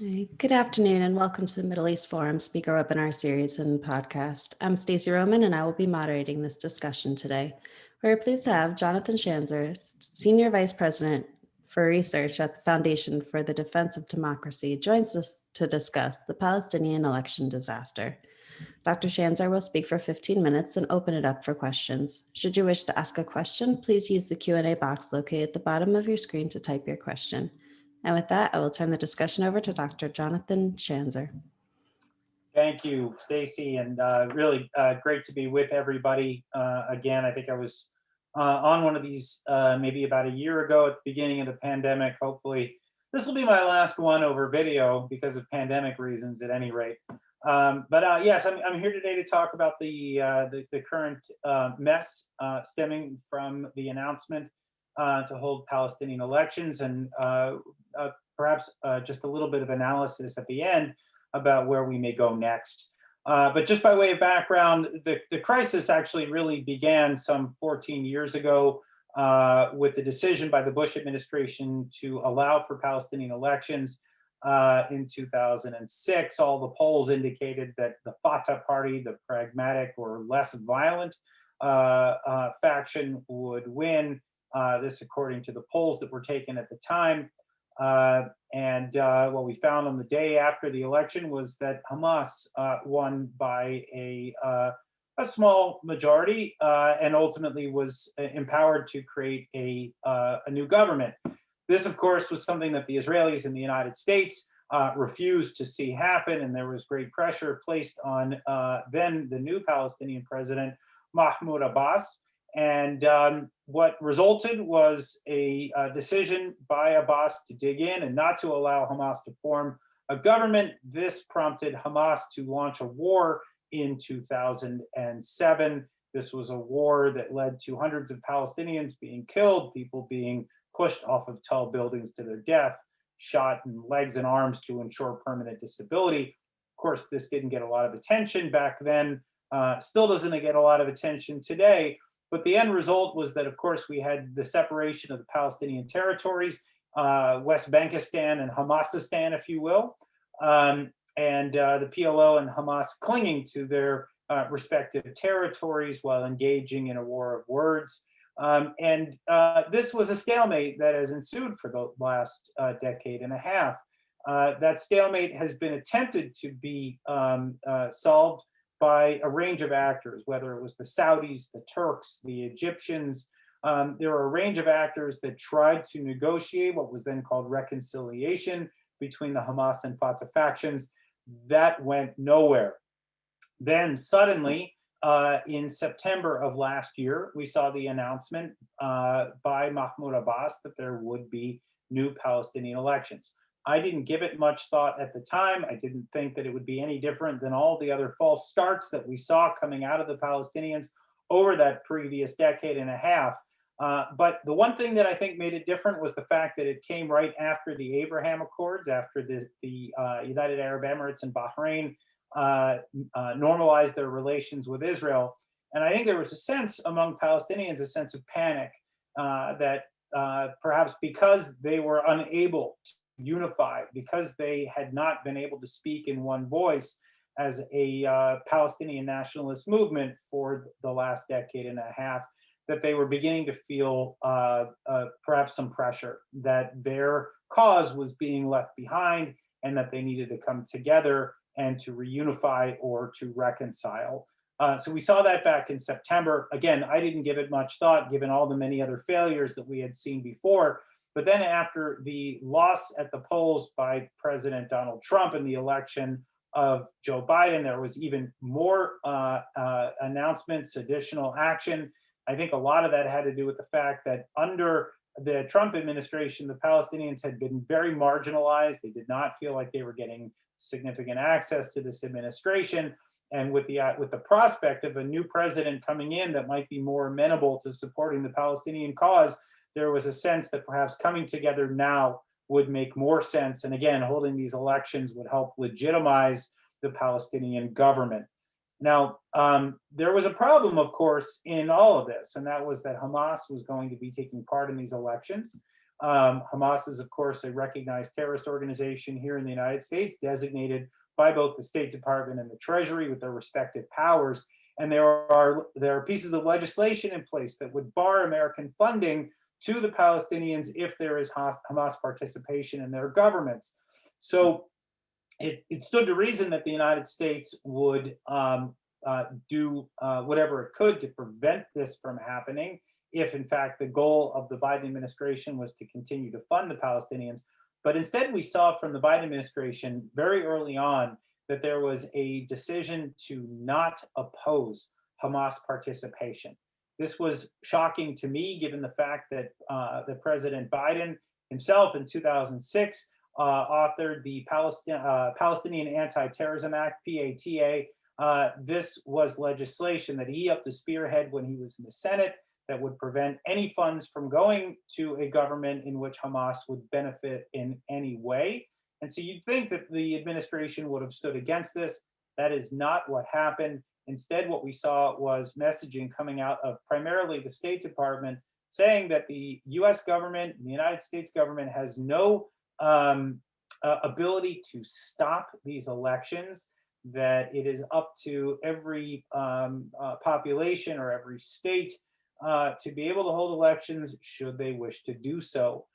Hi, good afternoon and welcome to the Middle East Forum Speaker Webinar Series and podcast. I'm Stacey Roman and I will be moderating this discussion today. We're pleased to have Jonathan Schanzer, Senior Vice President for Research at the Foundation for the Defense of Democracy, joins us to discuss the Palestinian election disaster. Dr. Schanzer will speak for 15 minutes and open it up for questions. Should you wish to ask a question, please use the Q&A box located at the bottom of your screen to type your question. And with that, I will turn the discussion over to Dr. Jonathan Schanzer. Thank you, Stacy, and really great to be with everybody again. I think I was on one of these maybe about a year ago at the beginning of the pandemic. Hopefully, this will be my last one over video because of pandemic reasons, at any rate. But yes, I'm here today to talk about the current mess stemming from the announcement to hold Palestinian elections, and perhaps just a little bit of analysis at the end about where we may go next. But just by way of background, the crisis actually really began some 14 years ago with the decision by the Bush administration to allow for Palestinian elections in 2006. All the polls indicated that the Fatah party, the pragmatic or less violent faction, would win. This according to the polls that were taken at the time. And what we found on the day after the election was that Hamas won by a small majority and ultimately was empowered to create a new government. This, of course, was something that the Israelis and the United States refused to see happen, and there was great pressure placed on then the new Palestinian president, Mahmoud Abbas. And what resulted was a decision by Abbas to dig in and not to allow Hamas to form a government. This prompted Hamas to launch a war in 2007. This was a war that led to hundreds of Palestinians being killed, people being pushed off of tall buildings to their death, shot in legs and arms to ensure permanent disability. Of course, this didn't get a lot of attention back then, still doesn't get a lot of attention today. But the end result was that, of course, we had the separation of the Palestinian territories, West Bankistan and Hamasistan, if you will, and the PLO and Hamas clinging to their respective territories while engaging in a war of words. And this was a stalemate that has ensued for the last decade and a half. That stalemate has been attempted to be solved by a range of actors, whether it was the Saudis, the Turks, the Egyptians. There were a range of actors that tried to negotiate what was then called reconciliation between the Hamas and Fatah factions. That went nowhere. Then suddenly, in September of last year, we saw the announcement by Mahmoud Abbas that there would be new Palestinian elections. I didn't give it much thought at the time. I didn't think that it would be any different than all the other false starts that we saw coming out of the Palestinians over that previous decade and a half. But the one thing that I think made it different was the fact that it came right after the Abraham Accords, after the United Arab Emirates and Bahrain normalized their relations with Israel. And I think there was a sense among Palestinians, a sense of panic that perhaps because they were unable to unified, because they had not been able to speak in one voice as a Palestinian nationalist movement for the last decade and a half, that they were beginning to feel perhaps some pressure that their cause was being left behind and that they needed to come together and to reunify or to reconcile. So we saw that back in September. Again, I didn't give it much thought, given all the many other failures that we had seen before. But then after the loss at the polls by President Donald Trump in the election of Joe Biden, there was even more announcements, additional action. I think a lot of that had to do with the fact that under the Trump administration, the Palestinians had been very marginalized. They did not feel like they were getting significant access to this administration. And with the prospect of a new president coming in that might be more amenable to supporting the Palestinian cause, there was a sense that perhaps coming together now would make more sense. And again, holding these elections would help legitimize the Palestinian government. Now, there was a problem, of course, in all of this, and that was that Hamas was going to be taking part in these elections. Hamas is, of course, a recognized terrorist organization here in the United States, designated by both the State Department and the Treasury with their respective powers. And there are pieces of legislation in place that would bar American funding to the Palestinians if there is Hamas participation in their governments. So it stood to reason that the United States would do whatever it could to prevent this from happening, if in fact the goal of the Biden administration was to continue to fund the Palestinians. But instead, we saw from the Biden administration very early on that there was a decision to not oppose Hamas participation. This was shocking to me, given the fact that President Biden himself in 2006 authored the Palestinian Anti-Terrorism Act, PATA. This was legislation that he helped to spearhead when he was in the Senate that would prevent any funds from going to a government in which Hamas would benefit in any way. And so you'd think that the administration would have stood against this. That is not what happened. Instead, what we saw was messaging coming out of primarily the State Department saying that the US government, the United States government, has no ability to stop these elections, that it is up to every population or every state to be able to hold elections should they wish to do so.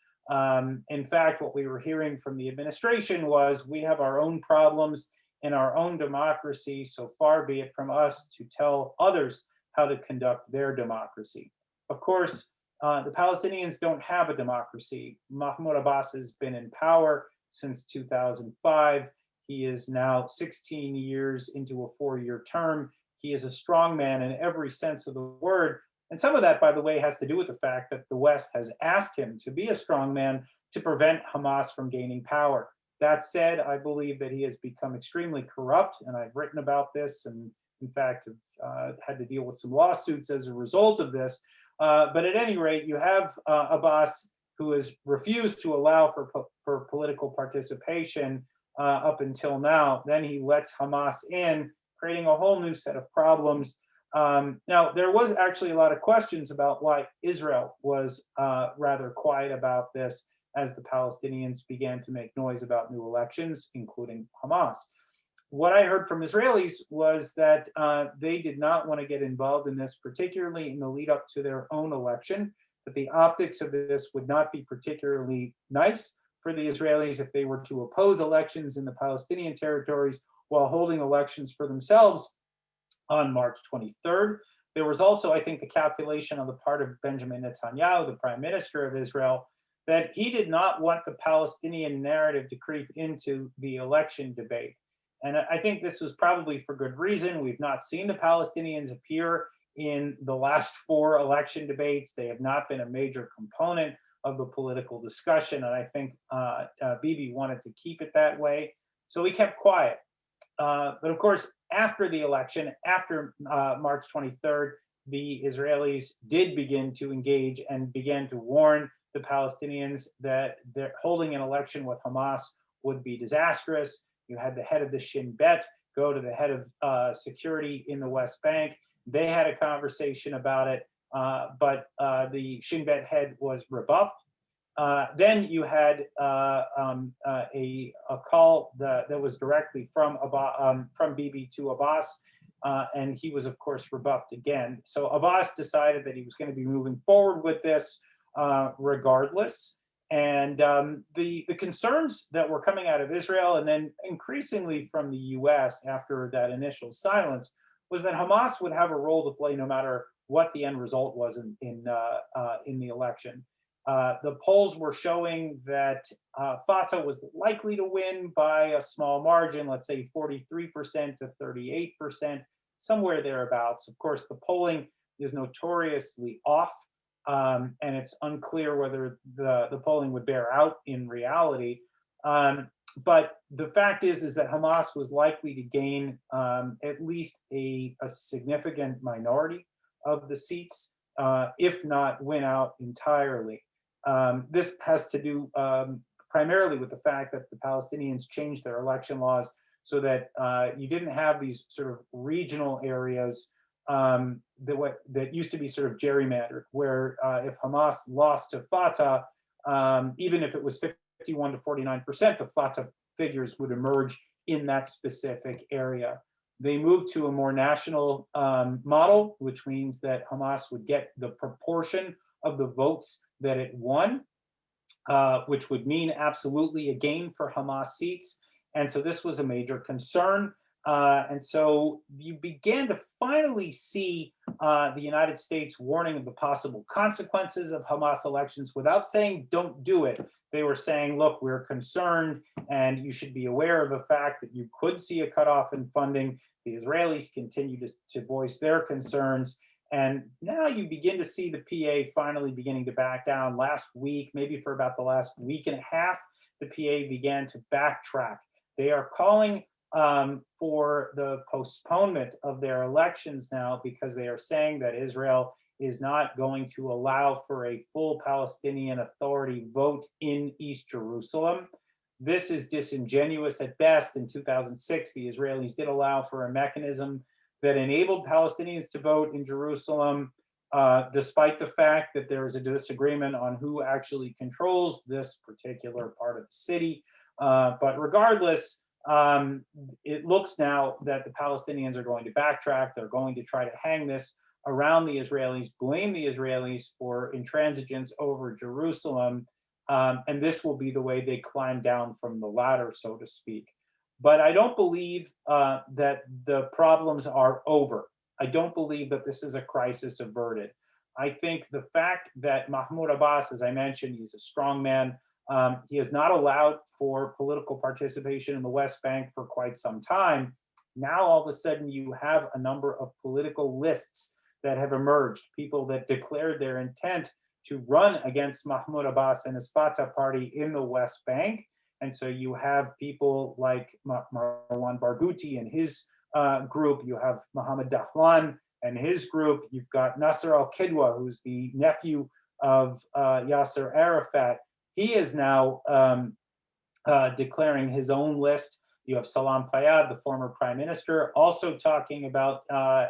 In fact, what we were hearing from the administration was, we have our own problems in our own democracy, so far be it from us to tell others how to conduct their democracy. Of course, the Palestinians don't have a democracy. Mahmoud Abbas has been in power since 2005. He is now 16 years into a 4-year term. He is a strong man in every sense of the word. And some of that, by the way, has to do with the fact that the West has asked him to be a strong man to prevent Hamas from gaining power. That said, I believe that he has become extremely corrupt, and I've written about this, and in fact have had to deal with some lawsuits as a result of this. But at any rate, you have Abbas, who has refused to allow for political participation up until now. Then he lets Hamas in, creating a whole new set of problems. Now, there was actually a lot of questions about why Israel was rather quiet about this as the Palestinians began to make noise about new elections, including Hamas. What I heard from Israelis was that they did not want to get involved in this, particularly in the lead up to their own election, that the optics of this would not be particularly nice for the Israelis if they were to oppose elections in the Palestinian territories while holding elections for themselves on March 23rd. There was also, I think, the calculation on the part of Benjamin Netanyahu, the prime minister of Israel, that he did not want the Palestinian narrative to creep into the election debate. And I think this was probably for good reason. We've not seen the Palestinians appear in the last 4 election debates. They have not been a major component of the political discussion. And I think Bibi wanted to keep it that way. So he kept quiet. But of course, after the election, after March 23rd, the Israelis did begin to engage and began to warn the Palestinians that they're holding an election with Hamas would be disastrous. You had the head of the Shin Bet go to the head of security in the West Bank. They had a conversation about it, but the Shin Bet head was rebuffed. Then you had a call that was directly from Bibi to Abbas, and he was, of course, rebuffed again. So Abbas decided that he was going to be moving forward with this regardless. And the concerns that were coming out of Israel, and then increasingly from the US after that initial silence, was that Hamas would have a role to play no matter what the end result was in the election. The polls were showing that Fatah was likely to win by a small margin, let's say 43% to 38%, somewhere thereabouts. Of course, the polling is notoriously off, and it's unclear whether the polling would bear out in reality. But the fact is that Hamas was likely to gain at least a significant minority of the seats, if not win out entirely. This has to do primarily with the fact that the Palestinians changed their election laws so that you didn't have these sort of regional areas that used to be sort of gerrymandered, where if Hamas lost to Fatah, even if it was 51 to 49%, the Fatah figures would emerge in that specific area. They moved to a more national model, which means that Hamas would get the proportion of the votes that it won, which would mean absolutely a gain for Hamas seats. And so this was a major concern. And so you began to finally see the United States warning of the possible consequences of Hamas elections without saying don't do it. They were saying, look, we're concerned and you should be aware of the fact that you could see a cutoff in funding. The Israelis continue to voice their concerns. And now you begin to see the PA finally beginning to back down. Last week, maybe for about the last week and a half, the PA began to backtrack. They are calling for the postponement of their elections now because they are saying that Israel is not going to allow for a full Palestinian Authority vote in East Jerusalem. This is disingenuous at best. In 2006, the Israelis did allow for a mechanism that enabled Palestinians to vote in Jerusalem, despite the fact that there is a disagreement on who actually controls this particular part of the city. But regardless, it looks now that the Palestinians are going to backtrack. They're going to try to hang this around the Israelis, blame the Israelis for intransigence over Jerusalem. And this will be the way they climb down from the ladder, so to speak. But I don't believe that the problems are over. I don't believe that this is a crisis averted. I think the fact that Mahmoud Abbas, as I mentioned, he's a strong man. He has not allowed for political participation in the West Bank for quite some time. Now, all of a sudden, you have a number of political lists that have emerged, people that declared their intent to run against Mahmoud Abbas and his Fatah party in the West Bank. And so you have people like Marwan Barghouti and his group. You have Mohammed Dahlan and his group. You've got Nasser al-Kidwa, who's the nephew of Yasser Arafat. He is now declaring his own list. You have Salam Fayyad, the former prime minister, also talking about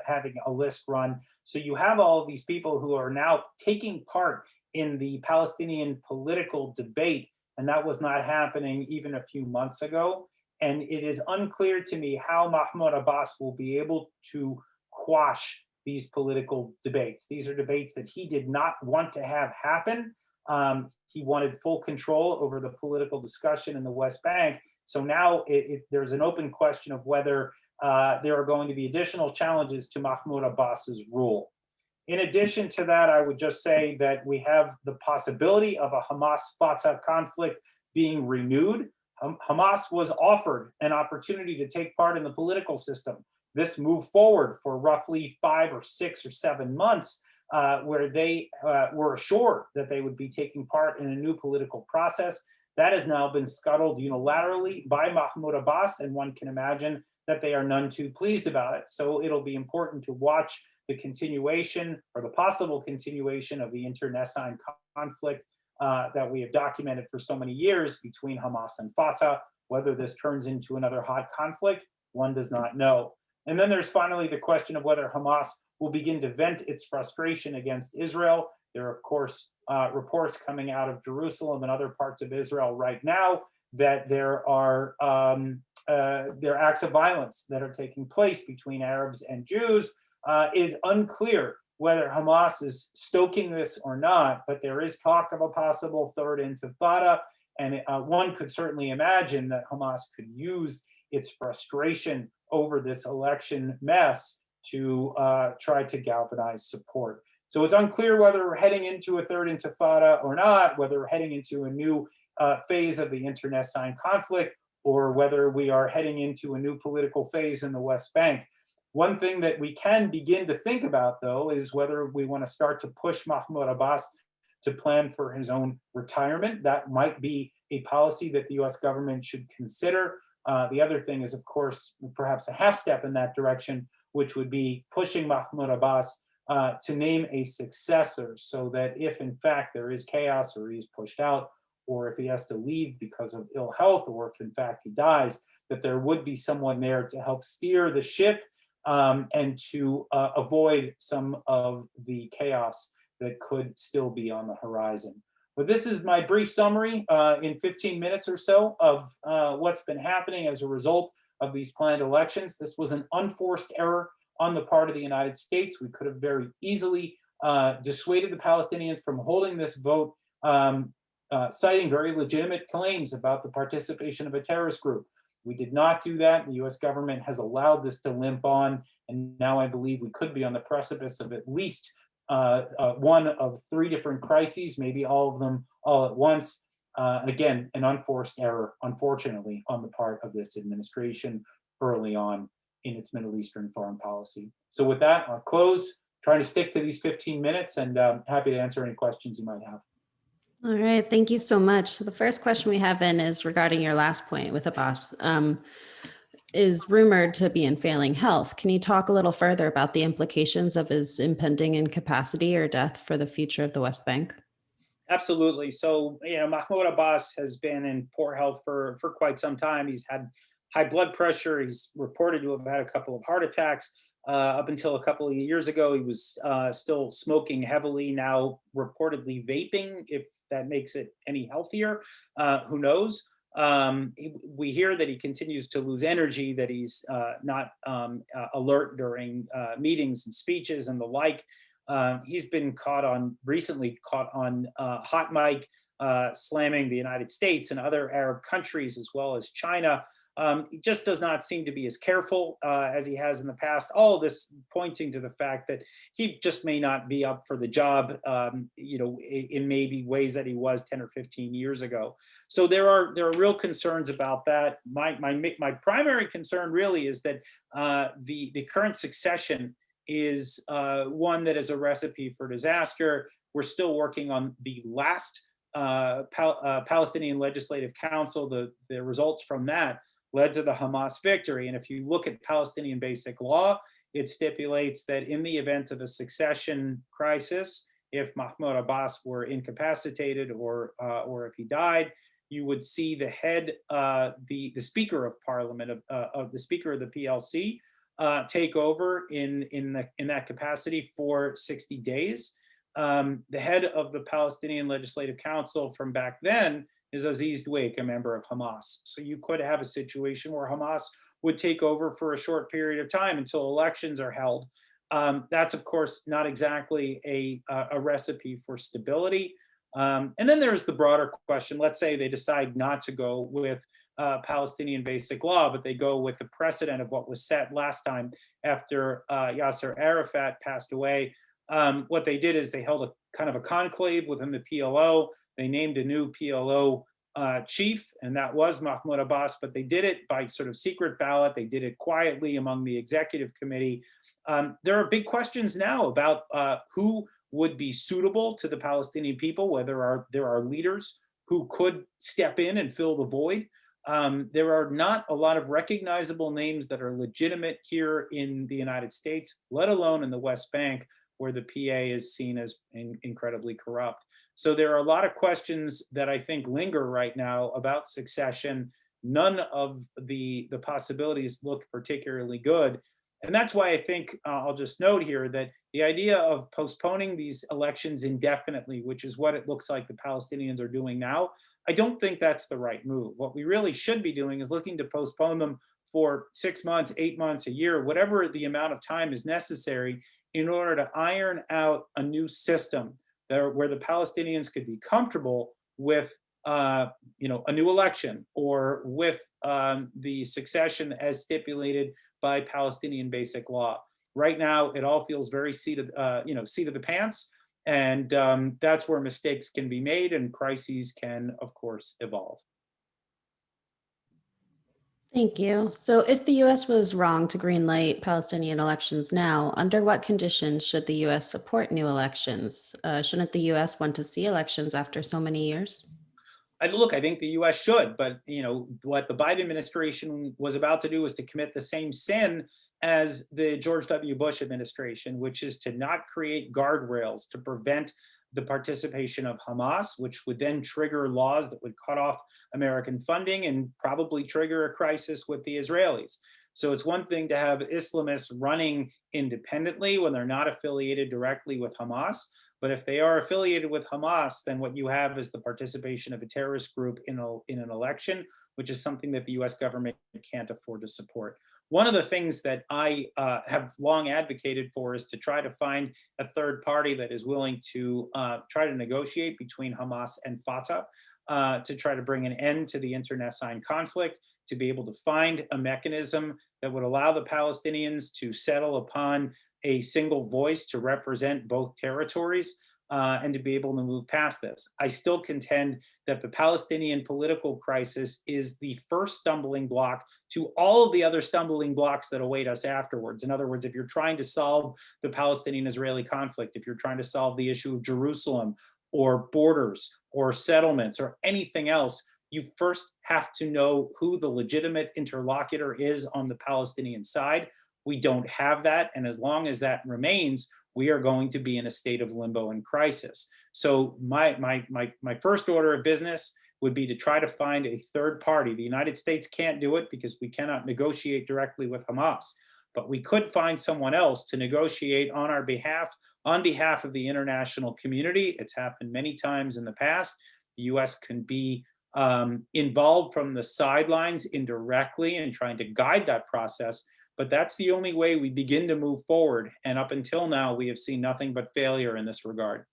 having a list run. So you have all of these people who are now taking part in the Palestinian political debate, and that was not happening even a few months ago. And it is unclear to me how Mahmoud Abbas will be able to quash these political debates. These are debates that he did not want to have happen. He wanted full control over the political discussion in the West Bank. So now there's an open question of whether there are going to be additional challenges to Mahmoud Abbas's rule. In addition to that, I would just say that we have the possibility of a Hamas-Fatah conflict being renewed. Hamas was offered an opportunity to take part in the political system. This moved forward for roughly 5 or 6 or 7 months, where they were assured that they would be taking part in a new political process. That has now been scuttled unilaterally by Mahmoud Abbas, and one can imagine that they are none too pleased about it. So it'll be important to watch the continuation or the possible continuation of the internecine conflict that we have documented for so many years between Hamas and Fatah. Whether this turns into another hot conflict, one does not know. And then there's finally the question of whether Hamas will begin to vent its frustration against Israel. There are, of course, reports coming out of Jerusalem and other parts of Israel right now that there are acts of violence that are taking place between Arabs and Jews. It's unclear whether Hamas is stoking this or not, but there is talk of a possible third intifada, and one could certainly imagine that Hamas could use its frustration over this election mess to try to galvanize support. So it's unclear whether we're heading into a third intifada or not, whether we're heading into a new phase of the internecine conflict, or whether we are heading into a new political phase in the West Bank. One thing that we can begin to think about, though, is whether we want to start to push Mahmoud Abbas to plan for his own retirement. That might be a policy that the US government should consider. The other thing is, of course, perhaps a half step in that direction, which would be pushing Mahmoud Abbas to name a successor, so that if in fact there is chaos or he's pushed out, or if he has to leave because of ill health, or if in fact he dies, that there would be someone there to help steer the ship and to avoid some of the chaos that could still be on the horizon. But this is my brief summary in 15 minutes or so of what's been happening as a result of these planned elections. This was an unforced error on the part of the United States. We could have very easily dissuaded the Palestinians from holding this vote, citing very legitimate claims about the participation of a terrorist group. We did not do that. The US government has allowed this to limp on. And now I believe we could be on the precipice of at least one of three different crises, maybe all of them all at once. And again, an unforced error, unfortunately, on the part of this administration early on in its Middle Eastern foreign policy. So with that, I'll close, trying to stick to these 15 minutes, and happy to answer any questions you might have. All right, thank you so much. So the first question we have in is regarding your last point with Abbas. Is rumored to be in failing health. Can you talk a little further about the implications of his impending incapacity or death for the future of the West Bank? Absolutely. So, Mahmoud Abbas has been in poor health for quite some time. He's had high blood pressure. He's reported to have had a couple of heart attacks. Up until a couple of years ago, he was still smoking heavily, now reportedly vaping, if that makes it any healthier. Who knows? We hear that he continues to lose energy, that he's not alert during meetings and speeches and the like. He's been recently caught on hot mic, slamming the United States and other Arab countries, as well as China. He just does not seem to be as careful as he has in the past. All of this pointing to the fact that he just may not be up for the job, in maybe ways that he was 10 or 15 years ago. So there are real concerns about that. My primary concern really is that the current succession is one that is a recipe for disaster. We're still working on the last Palestinian Legislative Council. The results from that led to the Hamas victory. And if you look at Palestinian basic law, it stipulates that in the event of a succession crisis, if Mahmoud Abbas were incapacitated or if he died, you would see the head, the Speaker of Parliament, of the Speaker of the PLC, take over in that capacity for 60 days. The head of the Palestinian Legislative Council from back then is Aziz Dweik, a member of Hamas. So you could have a situation where Hamas would take over for a short period of time until elections are held. That's, of course, not exactly a recipe for stability. And then there's the broader question. Let's say they decide not to go with Palestinian basic law, but they go with the precedent of what was set last time after Yasser Arafat passed away. What they did is they held a kind of a conclave within the PLO. They named a new PLO chief, and that was Mahmoud Abbas, but they did it by sort of secret ballot. They did it quietly among the executive committee. There are big questions now about who would be suitable to the Palestinian people, whether there are leaders who could step in and fill the void. There are not a lot of recognizable names that are legitimate here in the United States, let alone in the West Bank, where the PA is seen as incredibly corrupt. So there are a lot of questions that I think linger right now about succession. None of the possibilities look particularly good. And that's why I think I'll just note here that the idea of postponing these elections indefinitely, which is what it looks like the Palestinians are doing now, I don't think that's the right move. What we really should be doing is looking to postpone them for 6 months, 8 months, a year, whatever the amount of time is necessary in order to iron out a new system where the Palestinians could be comfortable with a new election or with the succession as stipulated by Palestinian basic law. Right now, it all feels very seat of the pants, and that's where mistakes can be made and crises can, of course, evolve. Thank you. So if the US was wrong to greenlight Palestinian elections now, under what conditions should the US support new elections? Shouldn't the US want to see elections after so many years? I think the U.S. should, but what the Biden administration was about to do was to commit the same sin as the George W. Bush administration, which is to not create guardrails to prevent the participation of Hamas, which would then trigger laws that would cut off American funding and probably trigger a crisis with the Israelis. So it's one thing to have Islamists running independently when they're not affiliated directly with Hamas. But if they are affiliated with Hamas, then what you have is the participation of a terrorist group in an election, which is something that the US government can't afford to support. One of the things that I have long advocated for is to try to find a third party that is willing to try to negotiate between Hamas and Fatah to try to bring an end to the internecine conflict, to be able to find a mechanism that would allow the Palestinians to settle upon a single voice to represent both territories and to be able to move past this. I still contend that the Palestinian political crisis is the first stumbling block to all of the other stumbling blocks that await us afterwards. In other words, if you're trying to solve the Palestinian-Israeli conflict, if you're trying to solve the issue of Jerusalem or borders or settlements or anything else, you first have to know who the legitimate interlocutor is on the Palestinian side. We don't have that. And as long as that remains, we are going to be in a state of limbo and crisis. So my first order of business would be to try to find a third party. The United States can't do it because we cannot negotiate directly with Hamas, but we could find someone else to negotiate on our behalf, on behalf of the international community. It's happened many times in the past. The US can be involved from the sidelines indirectly in trying to guide that process. But that's the only way we begin to move forward. And up until now, we have seen nothing but failure in this regard.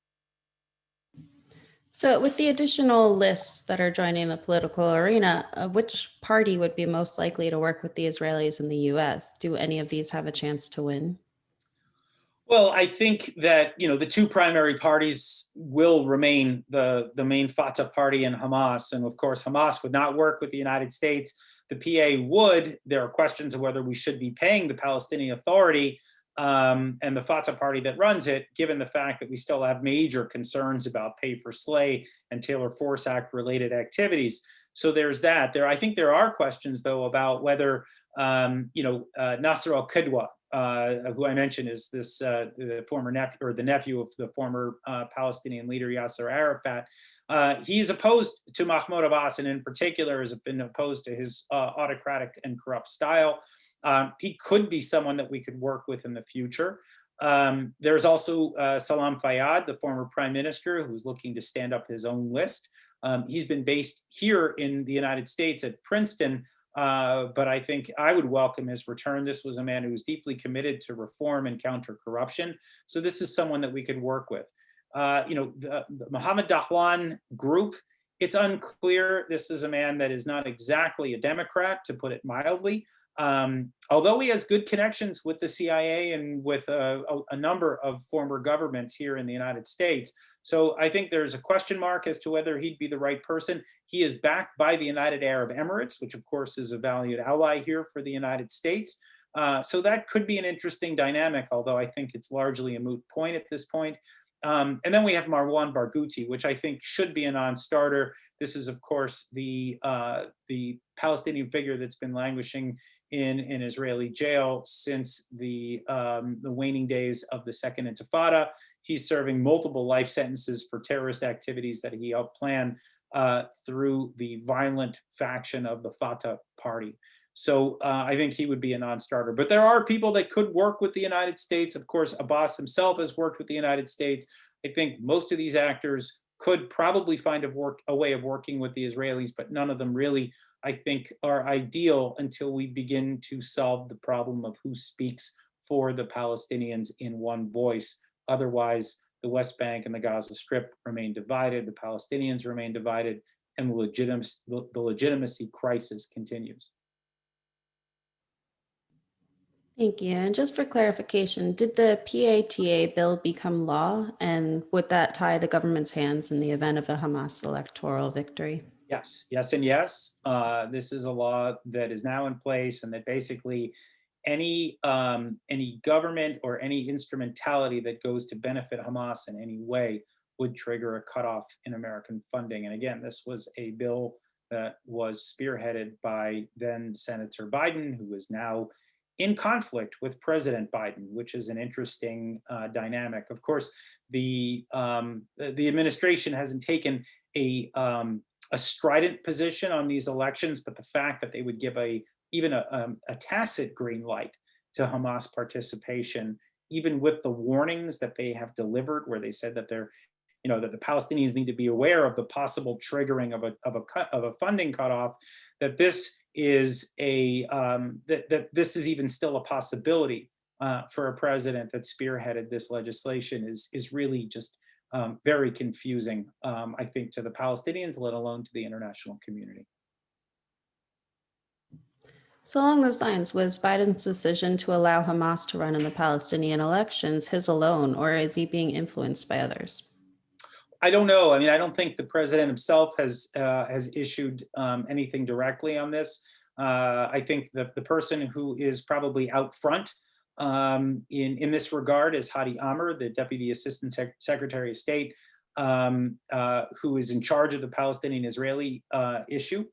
So, with the additional lists that are joining the political arena, which party would be most likely to work with the Israelis in the US? Do any of these have a chance to win? Well, I think that the two primary parties will remain the main Fatah party and Hamas, and of course Hamas would not work with the United States. The PA would. There are questions of whether we should be paying the Palestinian Authority and the Fatah party that runs it, given the fact that we still have major concerns about pay for slay and Taylor Force Act related activities. So there's that. I think there are questions though about whether Nasser al-Qudwa, who I mentioned is this the former nephew or the nephew of the former Palestinian leader Yasser Arafat. He's opposed to Mahmoud Abbas, and in particular has been opposed to his autocratic and corrupt style. He could be someone that we could work with in the future. There's also Salam Fayyad, the former prime minister, who's looking to stand up his own list. He's been based here in the United States at Princeton, but I think I would welcome his return. This was a man who was deeply committed to reform and counter corruption. So this is someone that we could work with. The Mohammed Dahlan group, it's unclear. This is a man that is not exactly a Democrat, to put it mildly. Although he has good connections with the CIA and with a number of former governments here in the United States. So I think there's a question mark as to whether he'd be the right person. He is backed by the United Arab Emirates, which of course is a valued ally here for the United States. So that could be an interesting dynamic, although I think it's largely a moot point at this point. And then we have Marwan Barghouti, which I think should be a non-starter. This is, of course, the Palestinian figure that's been languishing in an Israeli jail since the waning days of the Second Intifada. He's serving multiple life sentences for terrorist activities that he helped plan through the violent faction of the Fatah party. So I think he would be a non-starter. But there are people that could work with the United States. Of course, Abbas himself has worked with the United States. I think most of these actors could probably find a way of working with the Israelis, but none of them really, I think, are ideal until we begin to solve the problem of who speaks for the Palestinians in one voice. Otherwise, the West Bank and the Gaza Strip remain divided, the Palestinians remain divided, and the legitimacy crisis continues. Thank you. And just for clarification, did the PATA bill become law? And would that tie the government's hands in the event of a Hamas electoral victory? Yes, yes, and yes. This is a law that is now in place, and that basically any government or any instrumentality that goes to benefit Hamas in any way would trigger a cutoff in American funding. And again, this was a bill that was spearheaded by then Senator Biden, who is now in conflict with President Biden, which is an interesting dynamic. Of course, the administration hasn't taken a strident position on these elections, but the fact that they would give even a tacit green light to Hamas participation, even with the warnings that they have delivered, where they said that that the Palestinians need to be aware of the possible triggering of a funding cutoff, that this is that this is even still a possibility for a president that spearheaded this legislation is really just very confusing, I think, to the Palestinians, let alone to the international community. So, along those lines, was Biden's decision to allow Hamas to run in the Palestinian elections his alone, or is he being influenced by others? I don't know. I mean, I don't think the president himself has issued anything directly on this. I think that the person who is probably out front in this regard is Hadi Amr, the Deputy Assistant Secretary of State, who is in charge of the Palestinian-Israeli issue.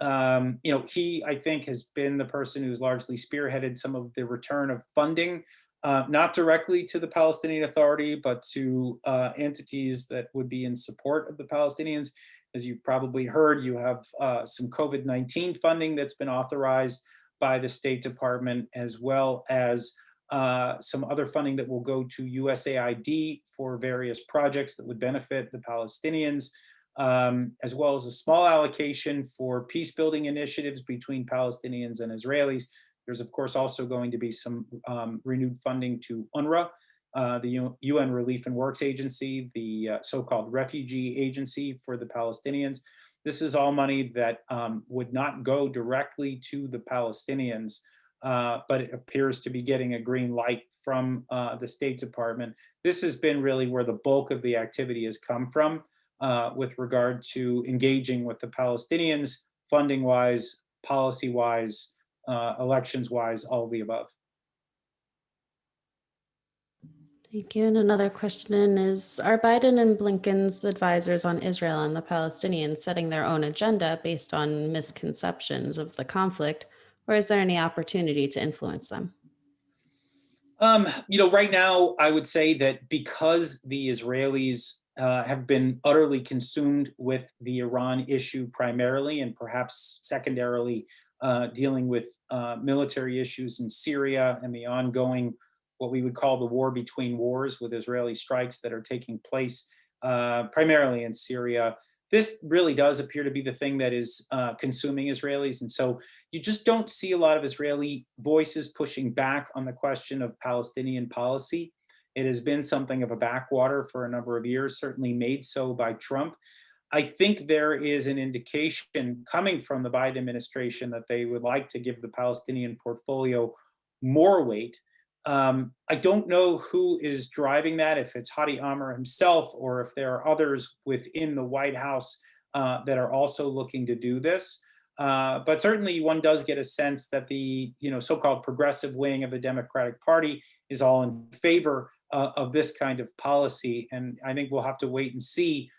He, I think, has been the person who's largely spearheaded some of the return of funding, not directly to the Palestinian Authority, but to entities that would be in support of the Palestinians. As you probably heard, you have some COVID-19 funding that's been authorized by the State Department, as well as some other funding that will go to USAID for various projects that would benefit the Palestinians, as well as a small allocation for peace building initiatives between Palestinians and Israelis. There's, of course, also going to be some renewed funding to UNRWA, the UN Relief and Works Agency, the so-called refugee agency for the Palestinians. This is all money that would not go directly to the Palestinians, but it appears to be getting a green light from the State Department. This has been really where the bulk of the activity has come from with regard to engaging with the Palestinians, funding-wise, policy-wise, elections-wise, all of the above. Thank you. And another question is, are Biden and Blinken's advisors on Israel and the Palestinians setting their own agenda based on misconceptions of the conflict, or is there any opportunity to influence them? Right now, I would say that because the Israelis have been utterly consumed with the Iran issue primarily, and perhaps secondarily dealing with military issues in Syria and the ongoing, what we would call the war between wars, with Israeli strikes that are taking place primarily in Syria. This really does appear to be the thing that is consuming Israelis. And so you just don't see a lot of Israeli voices pushing back on the question of Palestinian policy. It has been something of a backwater for a number of years, certainly made so by Trump. I think there is an indication coming from the Biden administration that they would like to give the Palestinian portfolio more weight. I don't know who is driving that, if it's Hadi Amr himself or if there are others within the White House that are also looking to do this. But certainly one does get a sense that the so-called progressive wing of the Democratic Party is all in favor of this kind of policy. And I think we'll have to wait and see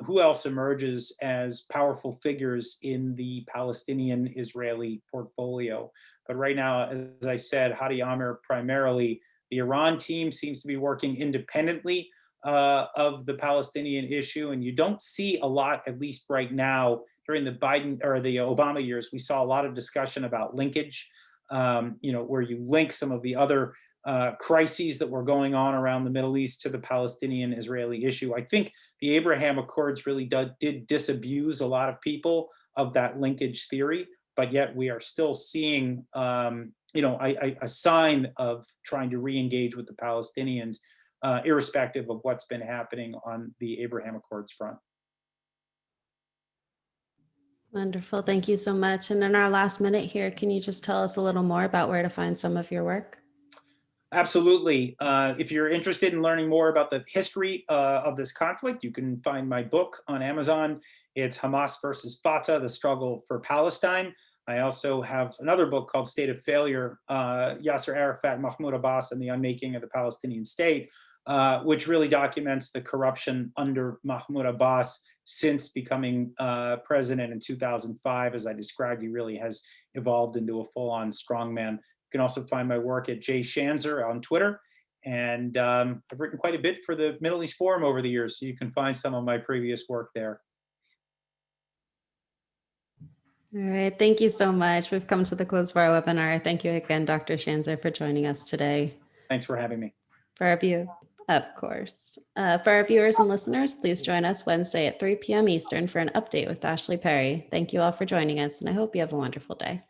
who else emerges as powerful figures in the Palestinian-Israeli portfolio. But right now, as I said, Hadi Amr primarily. The Iran team seems to be working independently of the Palestinian issue. And you don't see a lot, at least right now, during the Biden or the Obama years, we saw a lot of discussion about linkage, where you link some of the other crises that were going on around the Middle East to the Palestinian-Israeli issue. I think the Abraham Accords really did disabuse a lot of people of that linkage theory, but yet we are still seeing, a sign of trying to re-engage with the Palestinians, irrespective of what's been happening on the Abraham Accords front. Wonderful. Thank you so much. And in our last minute here, can you just tell us a little more about where to find some of your work? Absolutely. If you're interested in learning more about the history of this conflict, you can find my book on Amazon. It's Hamas versus Fatah, The Struggle for Palestine. I also have another book called State of Failure, Yasser Arafat, Mahmoud Abbas, and the Unmaking of the Palestinian State, which really documents the corruption under Mahmoud Abbas since becoming president in 2005. As I described, he really has evolved into a full-on strongman. You can also find my work at Schanzer on Twitter. And I've written quite a bit for the Middle East Forum over the years, so you can find some of my previous work there. All right. Thank you so much. We've come to the close of our webinar. Thank you again, Dr. Schanzer, for joining us today. Thanks for having me. For our view, of course. For our viewers and listeners, please join us Wednesday at 3 p.m. Eastern for an update with Ashley Perry. Thank you all for joining us, and I hope you have a wonderful day.